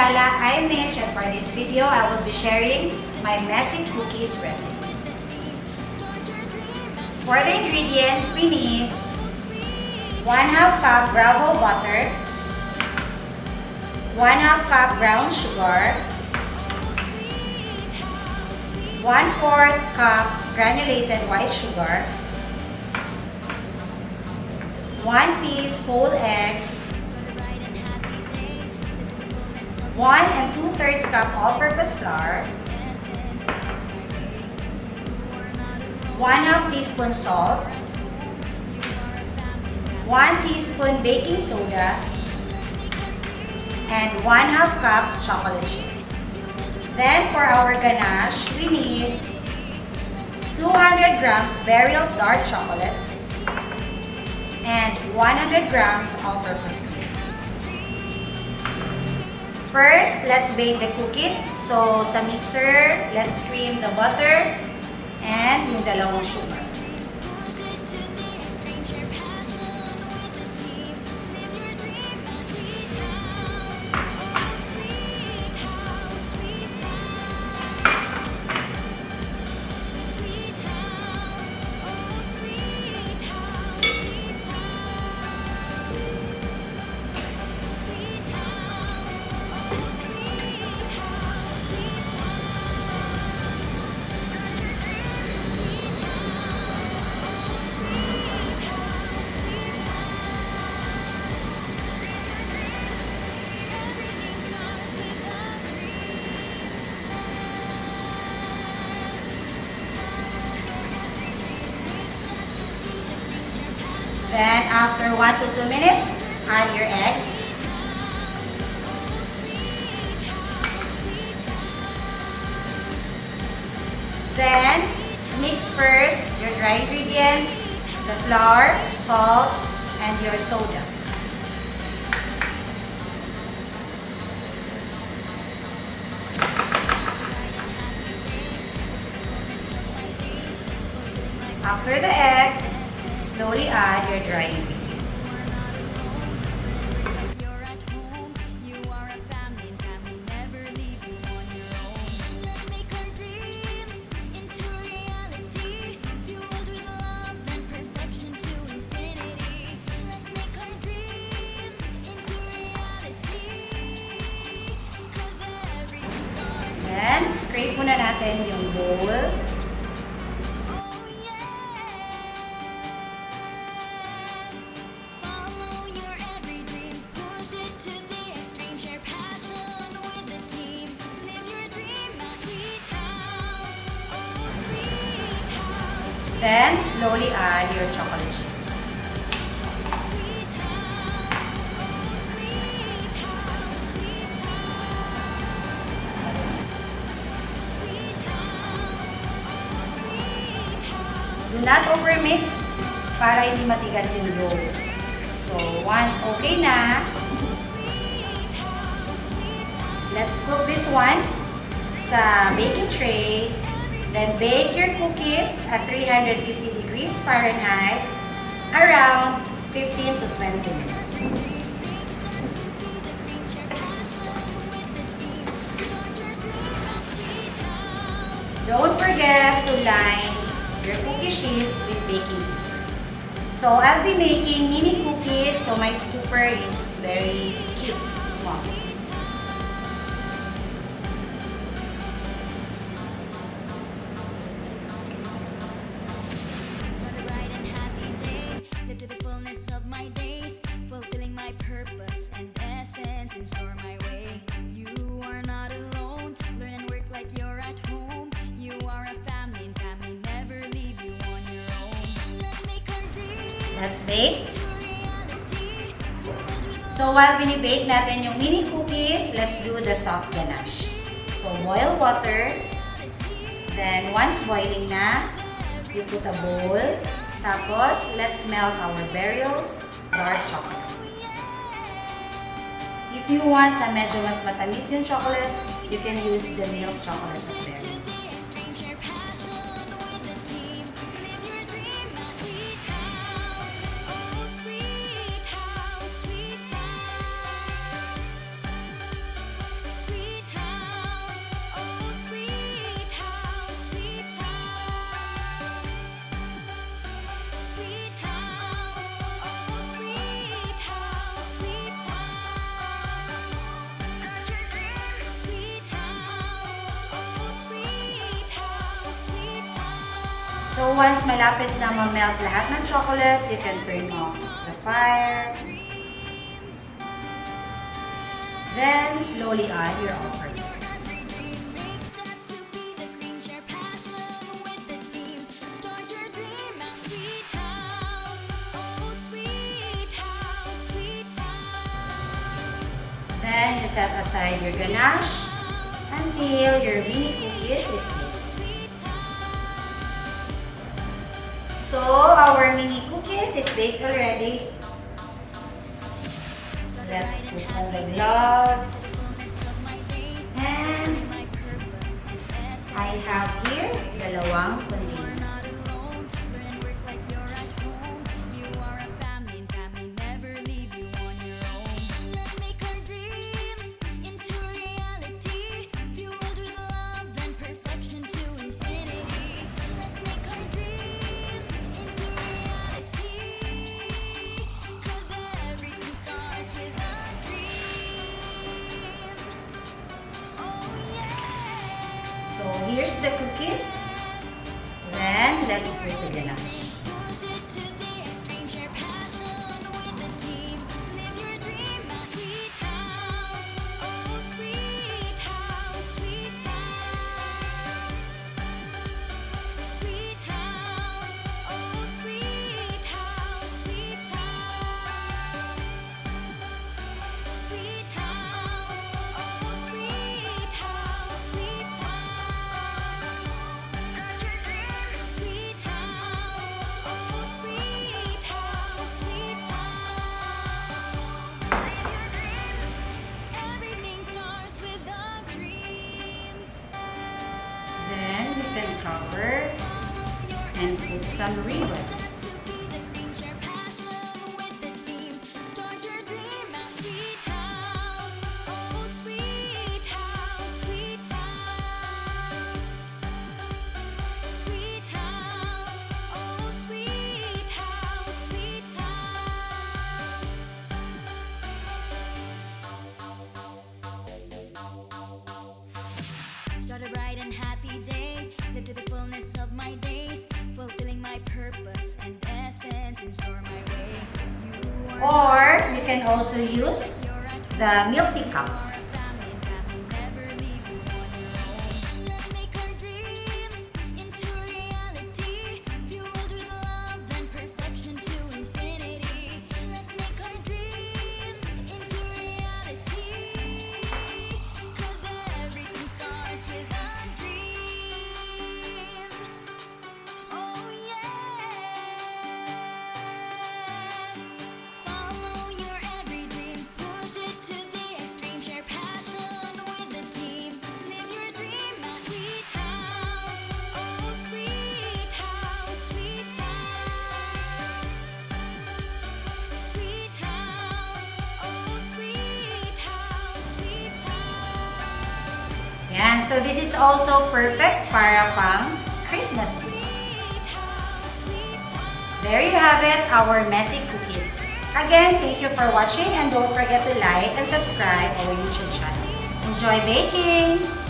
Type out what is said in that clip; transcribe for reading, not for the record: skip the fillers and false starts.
Ayala, I'm Mitch, and for this video, I will be sharing my messy cookies recipe. For the ingredients, we need 1/2 cup gravel butter, 1/2 cup brown sugar, 1/4 cup granulated white sugar, 1 piece whole egg, 1 2/3 cup all-purpose flour, 1/2 teaspoon salt, 1 teaspoon baking soda, and 1/2 cup chocolate chips. Then for our ganache, we need 200 grams Burial's dark chocolate and 100 grams all-purpose cream. First, let's bake the cookies. So, sa mixer, let's cream the butter and yung dalawang sugar. Then, after 1 to 2 minutes, add your egg. Then, mix first your dry ingredients, the flour, salt, and your soda. After the egg, slowly add your dry ingredients. Then, scrape muna natin yung bowl. Then, slowly add your chocolate chips. Do not overmix para hindi matigas yung dough. So, once okay na, let's cook this one sa baking tray. Then, bake your cookies at 350 degrees Fahrenheit around 15 to 20 minutes. Don't forget to line your cookie sheet with baking paper. So, I'll be making mini cookies, so my scooper is very cute, small. To the fullness of my days, fulfilling my purpose and essence in store my way. You are not alone, learn and work like you're at home. You are a family and family never leave you on your own. Let's make our dreams. Let's bake. So while binibake natin yung mini cookies, let's do the soft ganache. So boil water, then once boiling na, you put a bowl. Tapos, let's melt our Burial's dark chocolate. If you want na medyo mas matamis yung chocolate, you can use the milk chocolate of Burial's. So once malapit na ma-melt lahat ng chocolate, you can turn off the fire. Then slowly add your all-purpose. Then you set aside your ganache until your mini cookies is baked. So our mini cookies is baked already. Let's put on the glove. And I have here dalawang container. So here's the cookies. Then let's put the ganache. Then we can cover and put some ribbon. Start a bright and happy day, live to the fullness of my days, fulfilling my purpose and essence in store my way. You are Or you can also use the milk tea cups. never leave you on your own. Let's make our dreams into reality, fueled with love and perfection to infinity. Let's make our dreams into reality, 'cause everything starts with a dream. Oh yeah. Follow your every dream, push it to the extreme, share passion with the team. Live your dream, sweet house, oh sweet house, sweet house. Sweet house, oh sweet house, sweet house. Yan, so this is also perfect para pang Christmas tree. Sweet house, sweet house. There you have it, our messy cookies. Again, thank you for watching and don't forget to like and subscribe our YouTube channel. Enjoy baking!